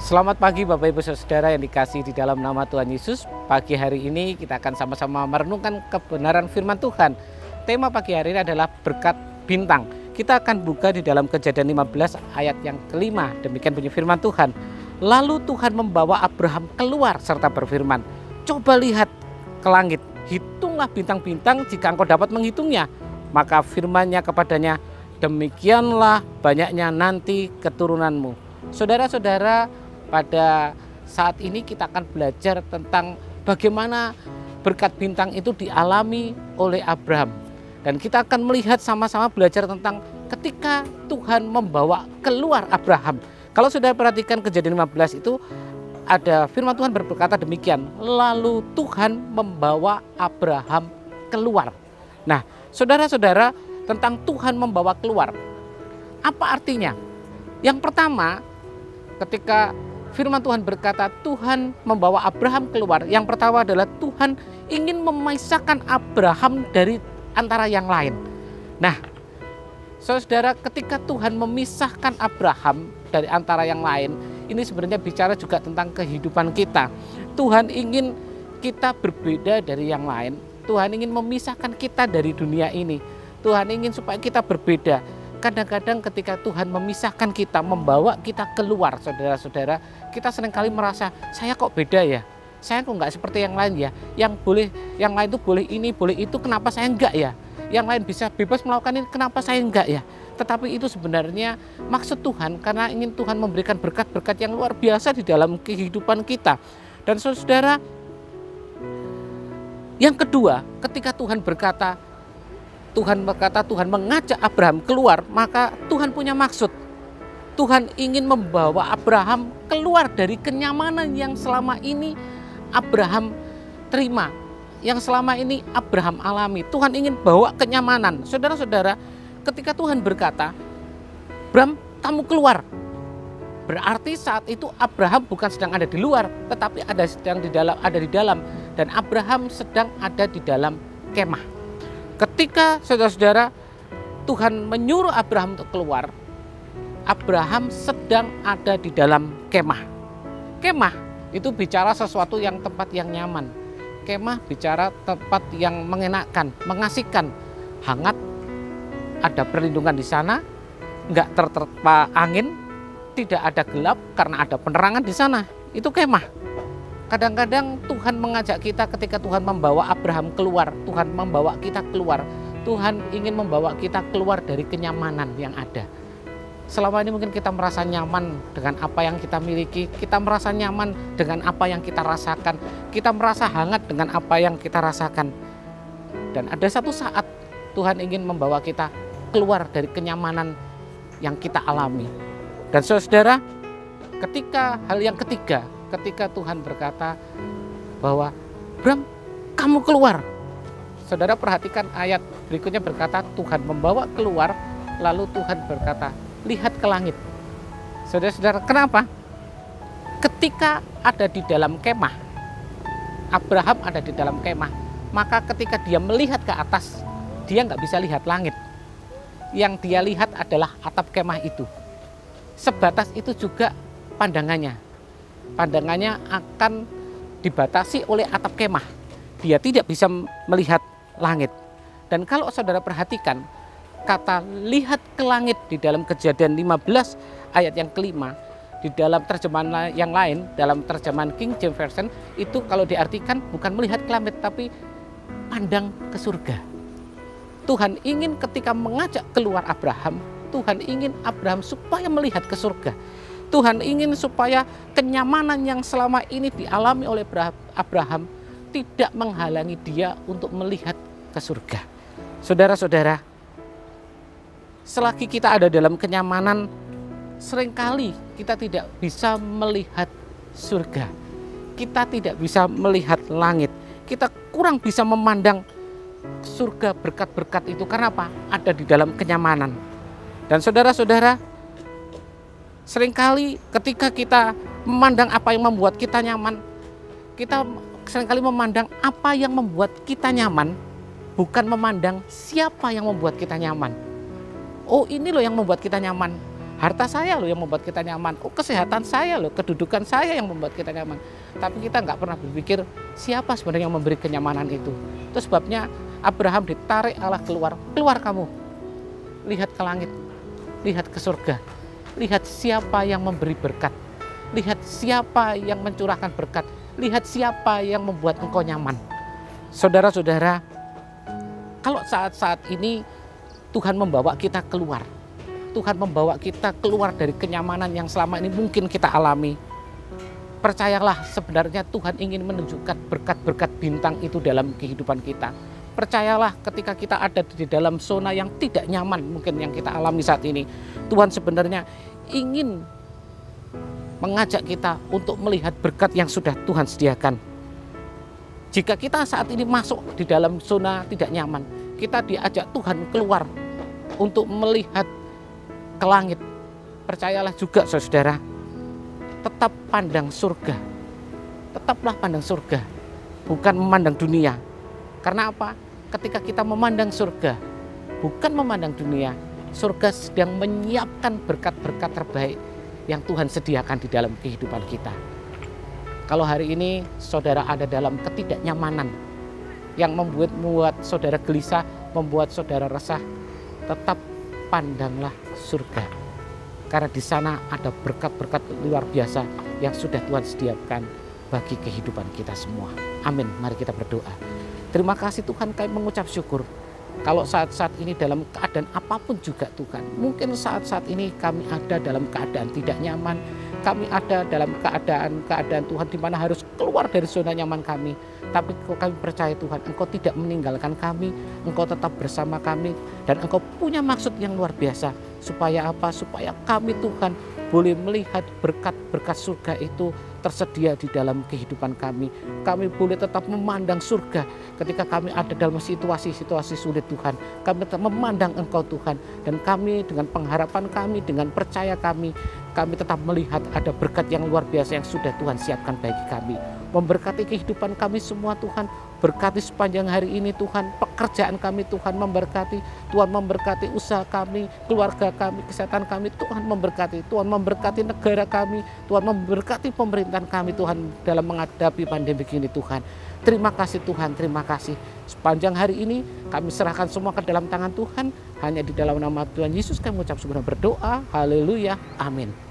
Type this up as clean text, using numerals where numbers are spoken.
Selamat pagi Bapak Ibu Saudara yang dikasihi di dalam nama Tuhan Yesus. Pagi hari ini kita akan sama-sama merenungkan kebenaran firman Tuhan. Tema pagi hari ini adalah berkat bintang. Kita akan buka di dalam Kejadian 15 ayat yang kelima. Demikian bunyi firman Tuhan. Lalu Tuhan membawa Abraham keluar serta berfirman, coba lihat ke langit, hitunglah bintang-bintang jika engkau dapat menghitungnya. Maka firman-Nya kepadanya, demikianlah banyaknya nanti keturunanmu. Saudara-saudara, pada saat ini kita akan belajar tentang bagaimana berkat bintang itu dialami oleh Abraham. Dan kita akan melihat sama-sama belajar tentang ketika Tuhan membawa keluar Abraham. Kalau sudah perhatikan Kejadian 15 itu ada firman Tuhan berkata demikian. Lalu Tuhan membawa Abraham keluar. Nah, saudara-saudara, tentang Tuhan membawa keluar, apa artinya? Yang pertama, ketika firman Tuhan berkata Tuhan membawa Abraham keluar, yang pertama adalah Tuhan ingin memisahkan Abraham dari antara yang lain. Nah, saudara, ketika Tuhan memisahkan Abraham dari antara yang lain, ini sebenarnya bicara juga tentang kehidupan kita. Tuhan ingin kita berbeda dari yang lain. Tuhan ingin memisahkan kita dari dunia ini. Tuhan ingin supaya kita berbeda. Kadang-kadang ketika Tuhan memisahkan kita, membawa kita keluar, saudara-saudara, kita seringkali merasa, saya kok beda ya? Saya kok nggak seperti yang lain ya? Yang lain itu boleh ini, boleh itu, kenapa saya enggak ya? Yang lain bisa bebas melakukan ini, kenapa saya enggak ya? Tetapi itu sebenarnya maksud Tuhan, karena ingin Tuhan memberikan berkat-berkat yang luar biasa di dalam kehidupan kita. Dan saudara, yang kedua, ketika Tuhan berkata, Tuhan mengajak Abraham keluar, maka Tuhan punya maksud. Tuhan ingin membawa Abraham keluar dari kenyamanan yang selama ini Abraham terima, yang selama ini Abraham alami. Tuhan ingin bawa kenyamanan. Saudara-saudara, ketika Tuhan berkata, Abraham, kamu keluar, berarti saat itu Abraham bukan sedang ada di luar, tetapi ada di dalam, dan Abraham sedang ada di dalam kemah. Ketika saudara-saudara Tuhan menyuruh Abraham untuk keluar, Abraham sedang ada di dalam kemah. Kemah itu bicara sesuatu yang tempat yang nyaman. Kemah bicara tempat yang mengenakan, mengasihkan, hangat, ada perlindungan di sana, nggak terterpa angin, tidak ada gelap karena ada penerangan di sana. Itu kemah. Kadang-kadang Tuhan mengajak kita ketika Tuhan membawa Abraham keluar, Tuhan membawa kita keluar. Tuhan ingin membawa kita keluar dari kenyamanan yang ada. Selama ini mungkin kita merasa nyaman dengan apa yang kita miliki, kita merasa nyaman dengan apa yang kita rasakan, kita merasa hangat dengan apa yang kita rasakan. Dan ada satu saat Tuhan ingin membawa kita keluar dari kenyamanan yang kita alami. Dan saudara, ketika hal yang ketiga, ketika Tuhan berkata bahwa Abraham, kamu keluar. Saudara perhatikan ayat berikutnya berkata Tuhan membawa keluar, lalu Tuhan berkata, lihat ke langit. Saudara-saudara, kenapa? Ketika ada di dalam kemah, Abraham ada di dalam kemah, maka ketika dia melihat ke atas, dia nggak bisa lihat langit. Yang dia lihat adalah atap kemah itu. Sebatas itu juga pandangannya. Pandangannya akan dibatasi oleh atap kemah. Dia tidak bisa melihat langit. Dan kalau saudara perhatikan, kata lihat ke langit di dalam Kejadian 15 ayat yang kelima, di dalam terjemahan yang lain, dalam terjemahan King James Version, itu kalau diartikan bukan melihat ke langit, tapi pandang ke surga. Tuhan ingin ketika mengajak keluar Abraham, Tuhan ingin Abraham supaya melihat ke surga. Tuhan ingin supaya kenyamanan yang selama ini dialami oleh Abraham tidak menghalangi dia untuk melihat ke surga. Saudara-saudara, selagi kita ada dalam kenyamanan, seringkali kita tidak bisa melihat surga. Kita tidak bisa melihat langit. Kita kurang bisa memandang surga berkat-berkat itu. Karena apa? Ada di dalam kenyamanan. Dan saudara-saudara, seringkali ketika kita memandang apa yang membuat kita nyaman, kita seringkali memandang apa yang membuat kita nyaman, bukan memandang siapa yang membuat kita nyaman. Oh, ini loh yang membuat kita nyaman. Harta saya loh yang membuat kita nyaman. Oh, kesehatan saya loh, kedudukan saya yang membuat kita nyaman. Tapi kita nggak pernah berpikir siapa sebenarnya yang memberi kenyamanan itu. Itu sebabnya Abraham ditarik Allah keluar. Keluar kamu. Lihat ke langit. Lihat ke surga. Lihat siapa yang memberi berkat. Lihat siapa yang mencurahkan berkat. Lihat siapa yang membuat engkau nyaman. Saudara-saudara, kalau saat-saat ini Tuhan membawa kita keluar. Tuhan membawa kita keluar dari kenyamanan yang selama ini mungkin kita alami. Percayalah, sebenarnya Tuhan ingin menunjukkan berkat-berkat bintang itu dalam kehidupan kita. Percayalah, ketika kita ada di dalam zona yang tidak nyaman mungkin yang kita alami saat ini, Tuhan sebenarnya ingin mengajak kita untuk melihat berkat yang sudah Tuhan sediakan. Jika kita saat ini masuk di dalam zona tidak nyaman, kita diajak Tuhan keluar untuk melihat ke langit. Percayalah juga saudara, tetap pandang surga. Tetaplah pandang surga, bukan memandang dunia. Karena apa? Ketika kita memandang surga, bukan memandang dunia, surga sedang menyiapkan berkat-berkat terbaik yang Tuhan sediakan di dalam kehidupan kita. Kalau hari ini saudara ada dalam ketidaknyamanan yang membuat saudara gelisah, membuat saudara resah, tetap pandanglah surga. Karena di sana ada berkat-berkat luar biasa yang sudah Tuhan sediakan bagi kehidupan kita semua. Amin. Mari kita berdoa. Terima kasih Tuhan, kami mengucap syukur. Kalau saat-saat ini dalam keadaan apapun juga Tuhan, mungkin saat-saat ini kami ada dalam keadaan tidak nyaman, kami ada dalam keadaan Tuhan di mana harus keluar dari zona nyaman kami. Tapi kami percaya Tuhan, Engkau tidak meninggalkan kami, Engkau tetap bersama kami, dan Engkau punya maksud yang luar biasa. Supaya apa? Supaya kami Tuhan boleh melihat berkat-berkat surga itu tersedia di dalam kehidupan kami. Kami boleh tetap memandang surga ketika kami ada dalam situasi-situasi sulit Tuhan. Kami tetap memandang Engkau Tuhan, dan kami dengan pengharapan kami, dengan percaya kami tetap melihat ada berkat yang luar biasa yang sudah Tuhan siapkan bagi kami. Memberkati kehidupan kami semua Tuhan, berkati sepanjang hari ini Tuhan, pekerjaan kami Tuhan memberkati, Tuhan memberkati usaha kami, keluarga kami, kesehatan kami, Tuhan memberkati negara kami, Tuhan memberkati pemerintahan kami Tuhan dalam menghadapi pandemi ini Tuhan. Terima kasih Tuhan, terima kasih. Sepanjang hari ini kami serahkan semua ke dalam tangan Tuhan, hanya di dalam nama Tuhan Yesus kami mengucap syukur dan berdoa. Haleluya, amin.